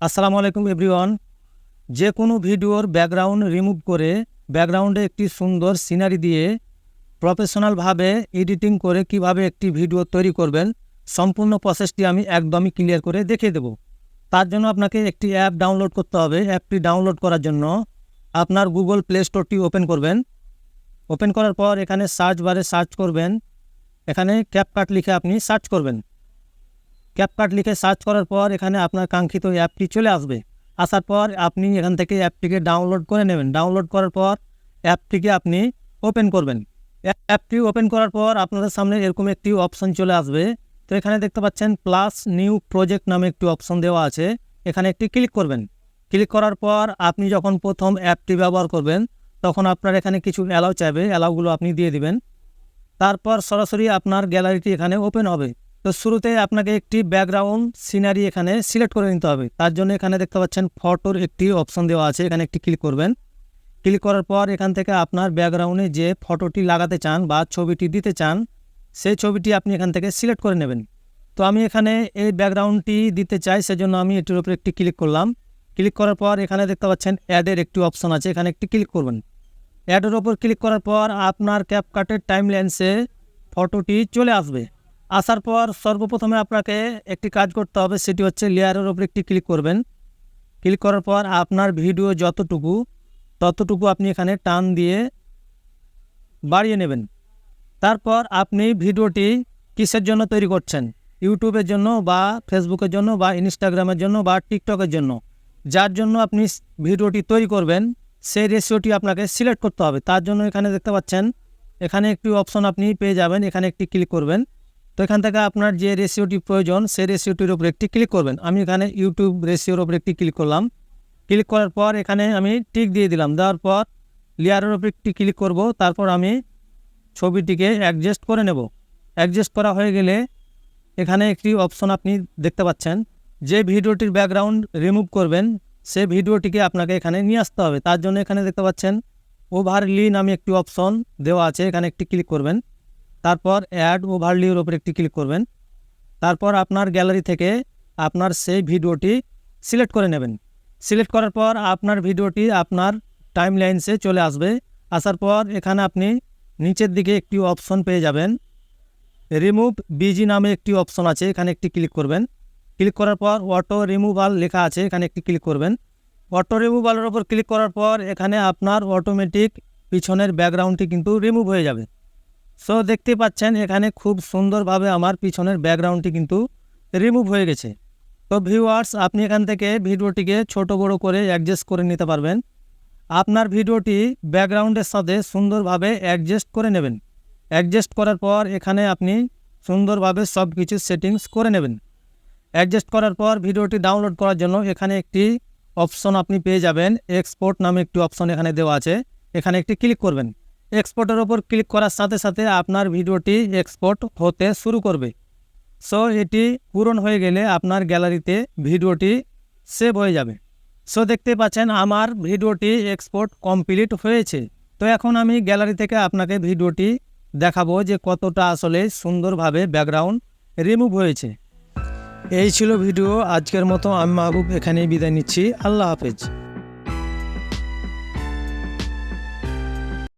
আসসালামু আলাইকুম এভরিওয়ান। যে কোনো ভিডিওর ব্যাকগ্রাউন্ড রিমুভ করে ব্যাকগ্রাউন্ডে একটি সুন্দর সিনারি দিয়ে প্রফেশনালভাবে এডিটিং করে কিভাবে একটি ভিডিও তৈরি করবেন, সম্পূর্ণ প্রসেসটি আমি একদমই ক্লিয়ার করে দেখিয়ে দেব। তার জন্য আপনাকে একটি অ্যাপ ডাউনলোড করতে হবে। অ্যাপটি ডাউনলোড করার জন্য আপনার গুগল প্লে স্টোরটি ওপেন করবেন। ওপেন করার পর এখানে সার্চ বারে সার্চ করবেন, এখানে ক্যাপকাট লিখে আপনি সার্চ করবেন। ক্যাপকাট লিখে সার্চ করার পর এখানে আপনার কাঙ্ক্ষিত অ্যাপটি চলে আসবে। আসার পর আপনি এখান থেকে অ্যাপটিকে ডাউনলোড করে নেবেন। ডাউনলোড করার পর অ্যাপটিকে আপনি ওপেন করবেন। অ্যাপটি ওপেন করার পর আপনাদের সামনে এরকম একটি অপশন চলে আসবে। তো এখানে দেখতে পাচ্ছেন প্লাস নিউ প্রজেক্ট নামে একটি অপশন দেওয়া আছে, এখানে একটি ক্লিক করবেন। ক্লিক করার পর আপনি যখন প্রথম অ্যাপটি ব্যবহার করবেন তখন আপনার এখানে কিছু অ্যালাউ চাইবে, অ্যালাউগুলো আপনি দিয়ে দিবেন। তারপর সরাসরি আপনার গ্যালারিটি এখানে ওপেন হবে। তো শুরুতে আপনাকে একটি ব্যাকগ্রাউন্ড সিনারি এখানে সিলেক্ট করে নিতে হবে। তার জন্য এখানে দেখতে পাচ্ছেন ফটোর একটি অপশন দেওয়া আছে, এখানে একটি ক্লিক করবেন। ক্লিক করার পর এখান থেকে আপনার ব্যাকগ্রাউন্ডে যে ফটোটি লাগাতে চান বা ছবিটি দিতে চান সেই ছবিটি আপনি এখান থেকে সিলেক্ট করে নেবেন। তো আমি এখানে এই ব্যাকগ্রাউন্ডটি দিতে চাই, সেজন্য আমি এটির উপরে একটি ক্লিক করলাম। ক্লিক করার পর এখানে দেখতে পাচ্ছেন অ্যাডের একটি অপশন আছে, এখানে একটি ক্লিক করবেন। অ্যাডের ওপর ক্লিক করার পর আপনার ক্যাপকাটের টাইমলাইন্সে ফটোটি চলে আসবে। আসার পর সর্বপ্রথমে আপনাকে একটি কাজ করতে হবে, সেটি হচ্ছে লেয়ারের ওপর একটি ক্লিক করবেন। ক্লিক করার পর আপনার ভিডিও ততটুকু আপনি এখানে টান দিয়ে বাড়িয়ে নেবেন। তারপর আপনি ভিডিওটি কিসের জন্য তৈরি করছেন, ইউটিউবের জন্য বা ফেসবুকের জন্য বা ইনস্টাগ্রামের জন্য বা টিকটকের জন্য, যার জন্য আপনি ভিডিওটি তৈরি করবেন সেই রেশিওটি আপনাকে সিলেক্ট করতে হবে। তার জন্য এখানে দেখতে পাচ্ছেন এখানে একটি অপশন আপনি পেয়ে যাবেন, এখানে একটি ক্লিক করবেন। তো এখান থেকে আপনার যে রেশিওটি প্রয়োজন সেই রেশিওটির উপর একটি ক্লিক করবেন। আমি এখানে ইউটিউব রেশিওর উপর একটি ক্লিক করলাম। ক্লিক করার পর এখানে আমি টিক দিয়ে দিলাম। দেওয়ার পর লেয়ারের উপর একটি ক্লিক করব। তারপর আমি ছবিটিকে অ্যাডজাস্ট করে নেব। অ্যাডজাস্ট করা হয়ে গেলে এখানে একটি অপশন আপনি দেখতে পাচ্ছেন, যে ভিডিওটির ব্যাকগ্রাউন্ড রিমুভ করবেন সেই ভিডিওটিকে আপনাকে এখানে নিয়ে আসতে হবে। তার জন্য এখানে দেখতে পাচ্ছেন ওভারলি নামে একটি অপশন দেওয়া আছে, এখানে একটি ক্লিক করবেন। তারপর অ্যাড ওভারলির ওপর একটি ক্লিক করবেন। তারপর আপনার গ্যালারি থেকে আপনার সেই ভিডিওটি সিলেক্ট করে নেবেন। সিলেক্ট করার পর আপনার ভিডিওটি আপনার টাইমলাইন্সে চলে আসবে। আসার পর এখানে আপনি নিচের দিকে একটি অপশন পেয়ে যাবেন, রিমুভ বিজি নামে একটি অপশন আছে, এখানে একটি ক্লিক করবেন। ক্লিক করার পর অটো রিমুভাল লেখা আছে, এখানে একটি ক্লিক করবেন। অটো রিমুভালের ওপর ক্লিক করার পর এখানে আপনার অটোমেটিক পিছনের ব্যাকগ্রাউন্ডটি কিন্তু রিমুভ হয়ে যাবে। সো দেখতে পাচ্ছেন এখানে খুব সুন্দরভাবে আমার পিছনের ব্যাকগ্রাউন্ডটি কিন্তু রিমুভ হয়ে গেছে। তো ভিউয়ার্স, আপনি এখান থেকে ভিডিওটিকে ছোট বড় করে অ্যাডজাস্ট করে নিতে পারবেন। আপনার ভিডিওটি ব্যাকগ্রাউন্ডের সাথে সুন্দরভাবে অ্যাডজাস্ট করে নেবেন। অ্যাডজাস্ট করার পর এখানে আপনি সুন্দরভাবে সব কিছু সেটিংস করে নেবেন। অ্যাডজাস্ট করার পর ভিডিওটি ডাউনলোড করার জন্য এখানে একটি অপশন আপনি পেয়ে যাবেন, এক্সপোর্ট নামে একটি অপশন এখানে দেওয়া আছে, এখানে একটি ক্লিক করবেন। এক্সপোর্টের ওপর ক্লিক করার সাথে সাথে আপনার ভিডিওটি এক্সপোর্ট হতে শুরু করবে। সো এটি পূরণ হয়ে গেলে আপনার গ্যালারিতে ভিডিওটি সেভ হয়ে যাবে। সো দেখতে পাচ্ছেন আমার ভিডিওটি এক্সপোর্ট কমপ্লিট হয়েছে। তো এখন আমি গ্যালারি থেকে আপনাকে ভিডিওটি দেখাবো যে কতটা আসলে সুন্দরভাবে ব্যাকগ্রাউন্ড রিমুভ হয়েছে। এই ছিল ভিডিও। আজকের মতো আমি মাহবুব এখানেই বিদায় নিচ্ছি। আল্লাহ হাফেজ।